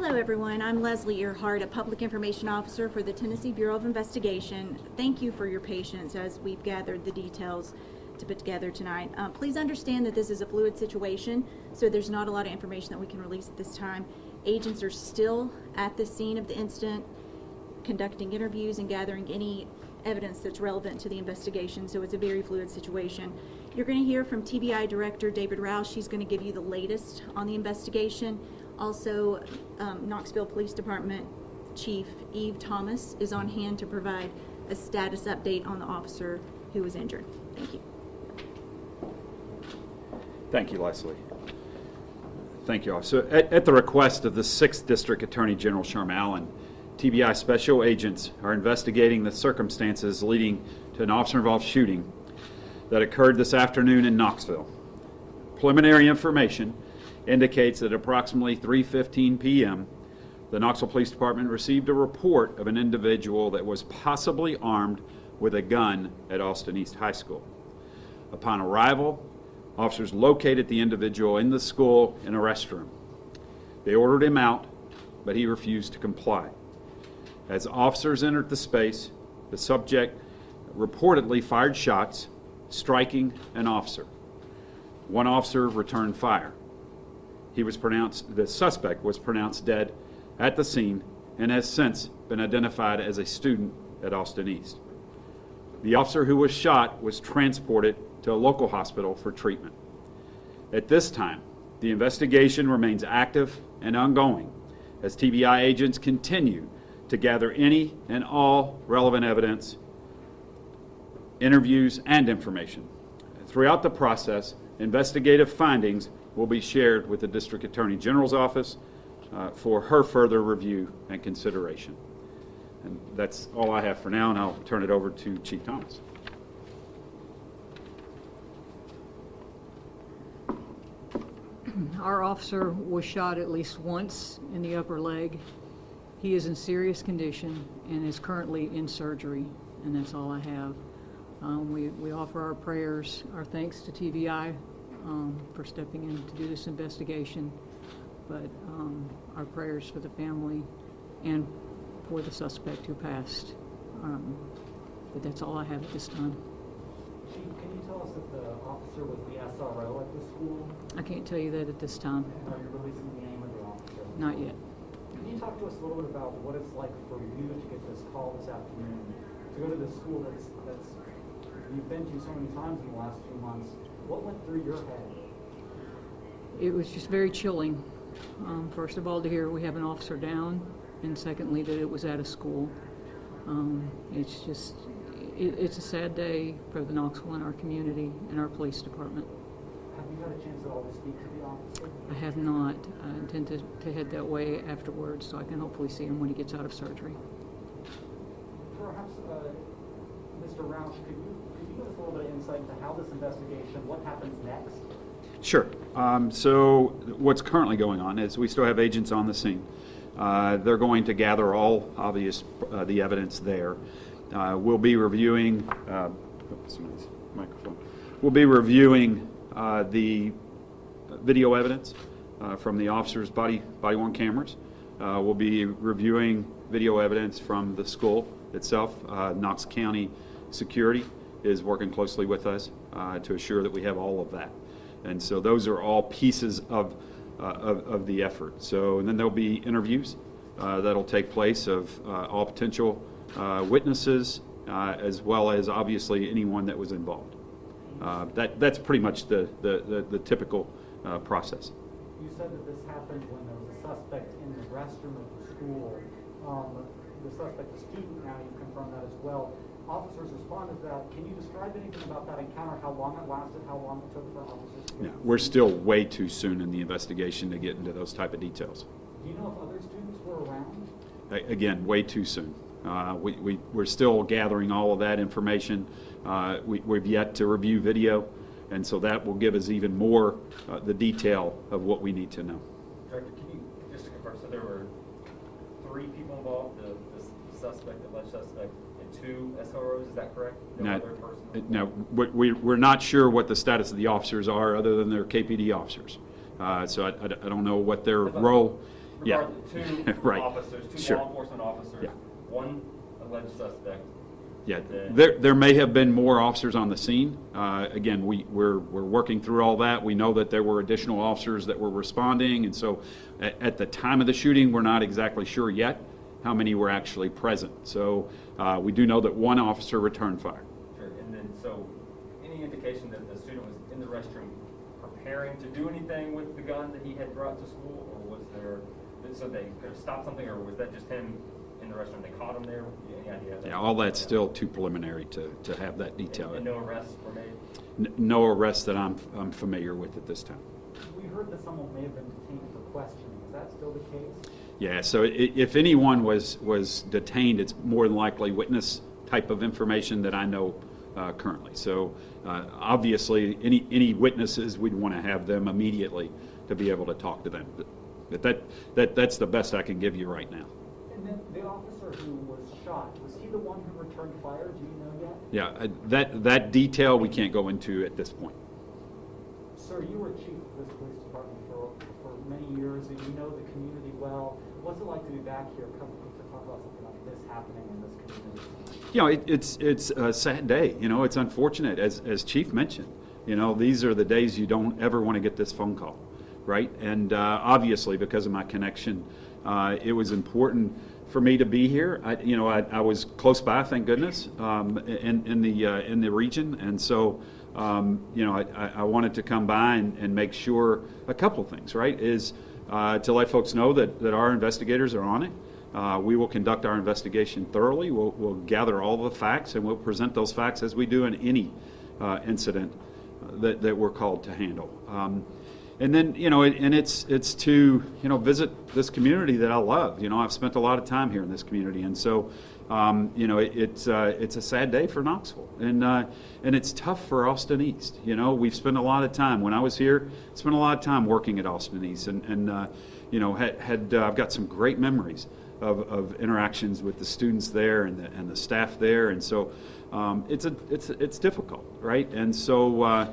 Hello everyone, I'm Leslie Earhart, a Public Information Officer for the Tennessee Bureau of Investigation. Thank you for your patience as we've gathered the details to put together tonight. Please understand that this is a fluid situation, so there's not a lot of information that we can release at this time. Agents are still at the scene of the incident, conducting interviews and gathering any evidence that's relevant to the investigation, so it's a very fluid situation. You're going to hear from TBI Director David Rouse. She's going to give you the latest on the investigation. Also, Knoxville Police Department Chief Eve Thomas is on hand to provide a status update on the officer who was injured. Thank you. Thank you, Leslie. Thank you all. So at the request of the 6th District Attorney General Sherm Allen, TBI special agents are investigating the circumstances leading to an officer-involved shooting that occurred this afternoon in Knoxville. Preliminary information indicates that at approximately 3:15 p.m., the Knoxville Police Department received a report of an individual that was possibly armed with a gun at Austin East High School. Upon arrival, officers located the individual in the school in a restroom. They ordered him out, but he refused to comply. As officers entered the space, the subject reportedly fired shots, striking an officer. One officer returned fire. The suspect was pronounced dead at the scene and has since been identified as a student at Austin East. The officer who was shot was transported to a local hospital for treatment. At this time, the investigation remains active and ongoing as TBI agents continue to gather any and all relevant evidence, interviews, and information. Throughout the process, investigative findings will be shared with the District Attorney General's office for her further review and consideration. And that's all I have for now, and I'll turn it over to Chief Thomas. Our officer was shot at least once in the upper leg. He is in serious condition and is currently in surgery, and that's all I have. We offer our prayers, our thanks to TBI for stepping in to do this investigation, but our prayers for the family and for the suspect who passed. But that's all I have at this time. Chief, can you tell us if the officer was the SRO at the school? I can't tell you that at this time. And are you releasing the name of the officer? Not yet. Can you talk to us a little bit about what it's like for you to get this call this afternoon, to go to the school that's you've been to so many times in the last few months? What went through your head? It was just very chilling. First of all, to hear we have an officer down, and secondly, that it was at a school. It's a sad day for the Knoxville and our community and our police department. Have you had a chance at all to speak to the officer? I have not. I intend to head that way afterwards so I can hopefully see him when he gets out of surgery. Perhaps, Mr. Rouse, could you give us a little bit of insight into how this investigation, what happens next? Sure. So what's currently going on is we still have agents on the scene. They're going to gather all the evidence there. We'll be reviewing We'll be reviewing the video evidence from the officers' body-worn cameras. We'll be reviewing video evidence from the school itself. Knox County Security is working closely with us to assure that we have all of that. And so those are all pieces of the effort. So, and then there'll be interviews that'll take place of all potential witnesses, as well as obviously anyone that was involved. That's pretty much the typical process. You said that this happened when there was a suspect in the restroom of the school. The suspect, the student, now you've confirmed that as well. Officers responded to that. Can you describe anything about that encounter, how long it lasted, how long it took for officers to Yeah, we're still way too soon in the investigation to get into those type of details. Do you know if other students were around? Again, way too soon. We're still gathering all of that information. We've yet to review video, and so that will give us even more the detail of what we need to know. Director, can you just to confirm, so there were 3 people involved, the suspect, the alleged suspect, and 2 SROs, is that correct? No other person? No, we're not sure what the status of the officers are other than they're KPD officers. So I don't know what their role Yeah. Two Right. officers, two Sure. law enforcement officers, Yeah. one alleged suspect. Yeah, Then- there may have been more officers on the scene. Again, we're working through all that. We know that there were additional officers that were responding, and so at the time of the shooting, we're not exactly sure yet how many were actually present. So we do know that one officer returned fire. Sure. And then, so any indication that the student was in the restroom preparing to do anything with the gun that he had brought to school, or was there, so they could have stopped something, or was that just him in the restroom? They caught him there? Any idea? Yeah, all that's still too preliminary to have that detail. And no arrests were made? No arrests that I'm familiar with at this time. We heard that someone may have been detained for questioning. Is that still the case? Yeah, so if anyone was detained, it's more than likely witness type of information that I know currently. So obviously, any witnesses, we'd want to have them immediately to be able to talk to them. But that's the best I can give you right now. And then the officer who was shot, was he the one who returned fire? Do you know yet? Yeah, that detail we can't go into at this point. Sir, you were chief of this police department for many years, and you know the community well. What's it like to be back here to talk about something like this happening in this community? You know, it's a sad day. You know, it's unfortunate, as Chief mentioned. You know, these are the days you don't ever want to get this phone call, right? And obviously, because of my connection, it was important for me to be here. I was close by, thank goodness, in the region, and so I wanted to come by and make sure a couple things, right? Is to let folks know that our investigators are on it. We will conduct our investigation thoroughly. We'll gather all the facts, and we'll present those facts as we do in any incident that we're called to handle. And then, and it's to, visit this community that I love. I've spent a lot of time here in this community, and so, it's a sad day for Knoxville, and it's tough for Austin East. We've spent a lot of time. When I was here, spent a lot of time working at Austin East, and I've got some great memories of interactions with the students there and the staff there, and so it's difficult, right? And so.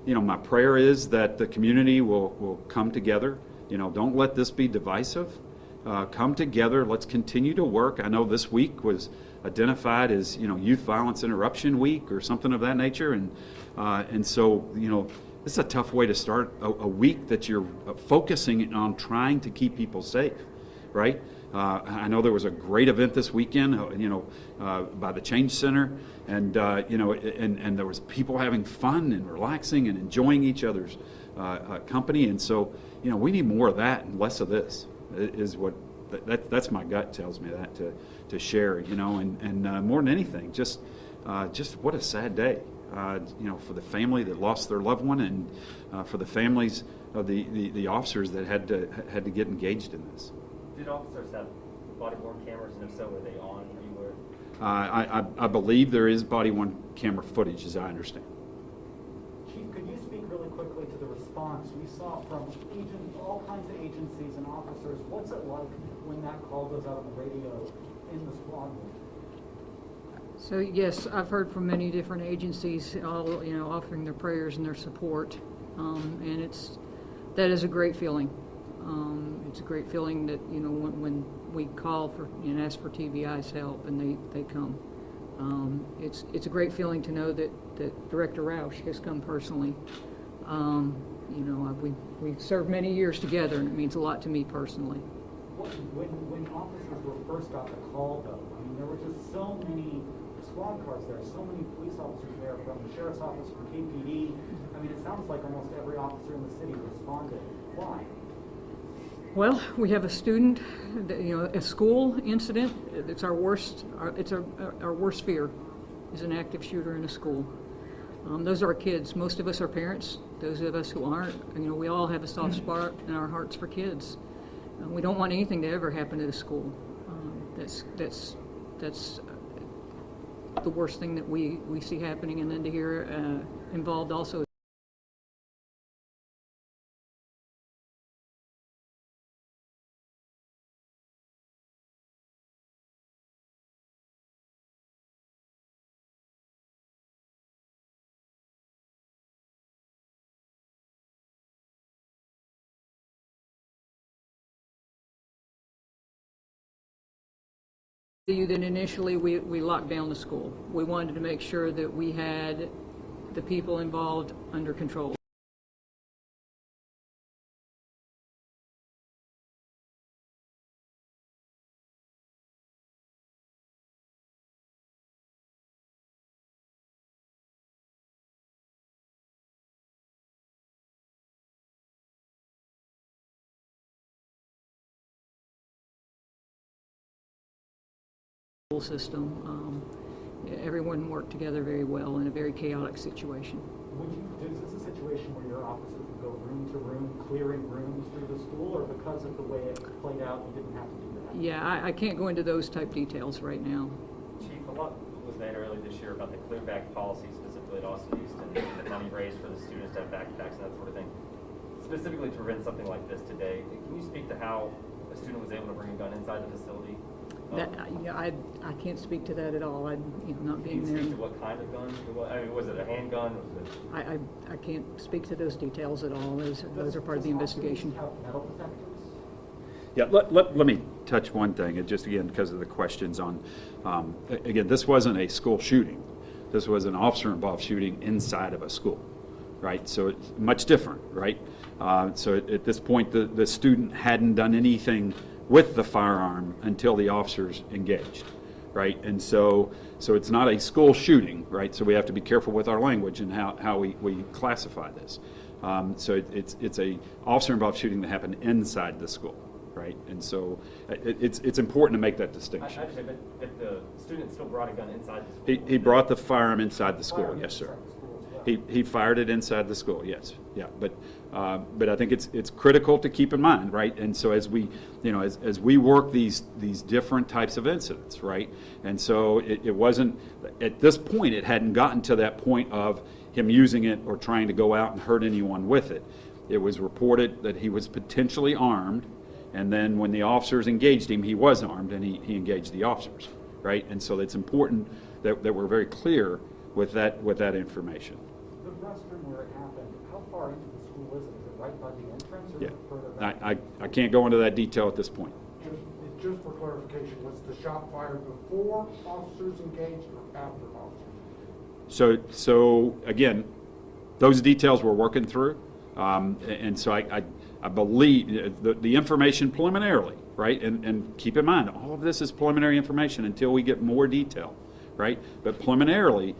My prayer is that the community will come together. Don't let this be divisive. Come together. Let's continue to work. I know this week was identified as Youth Violence Interruption Week or something of that nature, and so this is a tough way to start a week that you're focusing on trying to keep people safe, right? I know there was a great event this weekend, by the Change Center, and and there was people having fun and relaxing and enjoying each other's company, and so we need more of that and less of this. Is what that's my gut tells me that to share, and more than anything, just what a sad day, for the family that lost their loved one, and for the families of the officers that had to get engaged in this. Did officers have body-worn cameras, and if so, were they on anywhere? I believe there is body-worn camera footage, as I understand. Chief, could you speak really quickly to the response we saw from all kinds of agencies and officers? What's it like when that call goes out on the radio in the squad room? So yes, I've heard from many different agencies, all offering their prayers and their support, and that is a great feeling. It's a great feeling that when we call for and ask for TBI's help and they come. It's a great feeling to know that Director Roush has come personally. We've served many years together, and it means a lot to me personally. When officers were first got the call, though, there were just so many squad cars there, so many police officers there from the sheriff's office, from KPD. It sounds like almost every officer in the city responded. Why? Well, we have a student, a school incident. It's our worst. Our worst fear is an active shooter in a school. Those are our kids. Most of us are parents. Those of us who aren't, we all have a soft spot in our hearts for kids. We don't want anything to ever happen at a school. That's the worst thing that we see happening, and then to hear involved also Then initially we locked down the school. We wanted to make sure that we had the people involved under control. System. Everyone worked together very well in a very chaotic situation. Is this a situation where your officers would go room to room, clearing rooms through the school, or because of the way it played out, you didn't have to do that? Yeah, I can't go into those type details right now. Chief, a lot was made earlier this year about the clear bag policy, specifically at Austin East, and the money raised for the students to have backpacks and that sort of thing. Specifically to prevent something like this today, can you speak to how a student was able to bring a gun inside the facility? I can't speak to that at all. Not being there. Can you speak to what kind of gun? I mean, was it a handgun? Was it... I can't speak to those details at all. Those are part of the investigation. Yeah, let me touch one thing, and just again because of the questions on, again, this wasn't a school shooting. This was an officer-involved shooting inside of a school, right? So it's much different, right? So at this point, the student hadn't done anything with the firearm until the officers engaged, right? And so it's not a school shooting, right? So we have to be careful with our language and how we classify this. So it's a officer-involved shooting that happened inside the school, right? And so it's important to make that distinction. I understand, but if the student still brought a gun inside the school? He brought the firearm inside the school, yes, sir. He fired it inside the school, yes, yeah. But I think it's critical to keep in mind, right? And so as we work these different types of incidents, right? And so it wasn't at this point. It hadn't gotten to that point of him using it or trying to go out and hurt anyone with it. It was reported that he was potentially armed, and then when the officers engaged him, he was armed, and he engaged the officers, right? And so it's important that we're very clear with that information. The restroom where it happened, how far into the school is it? Is it right by the entrance, or Yeah, is it further back? I can't go into that detail at this point. Just for clarification, was the shot fired before officers engaged or after officers? So again, those details we're working through, and so I believe the information preliminarily, right? And keep in mind, all of this is preliminary information until we get more detail, right? But preliminarily,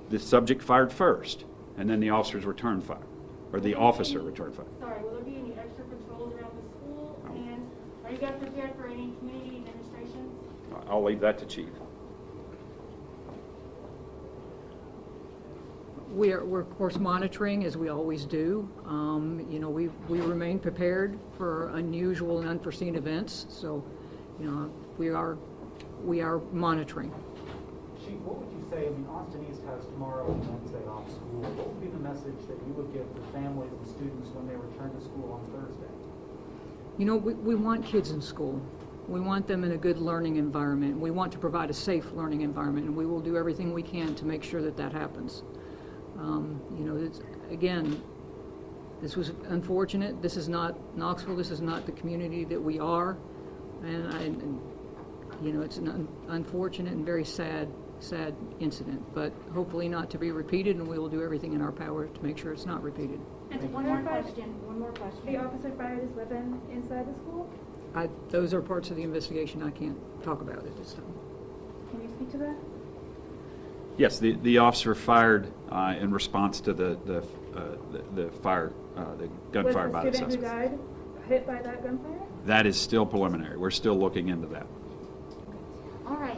the subject fired first, and then the officers returned fire, or the officer returned fire. Sorry, will there be any extra patrols around the school? And are you guys prepared for any community demonstrations? I'll leave that to Chief. We're of course monitoring, as we always do. We remain prepared for unusual and unforeseen events. So, we are monitoring. Chief, what would you say? I mean, Austin East has tomorrow and Wednesday off school. What would be the message that you would give to families and students when they return to school on Thursday? We want kids in school. We want them in a good learning environment. We want to provide a safe learning environment, and we will do everything we can to make sure that happens. Again, this was unfortunate. This is not Knoxville. This is not the community that we are, and it's an unfortunate and very sad incident. But hopefully not to be repeated, and we will do everything in our power to make sure it's not repeated. And one more question. The officer fired his weapon inside the school? Those are parts of the investigation I can't talk about at this time. Can you speak to that? Yes, the officer fired in response to the fire, the gunfire by the suspect. Was the student who died hit by that gunfire? That is still preliminary. We're still looking into that. All right.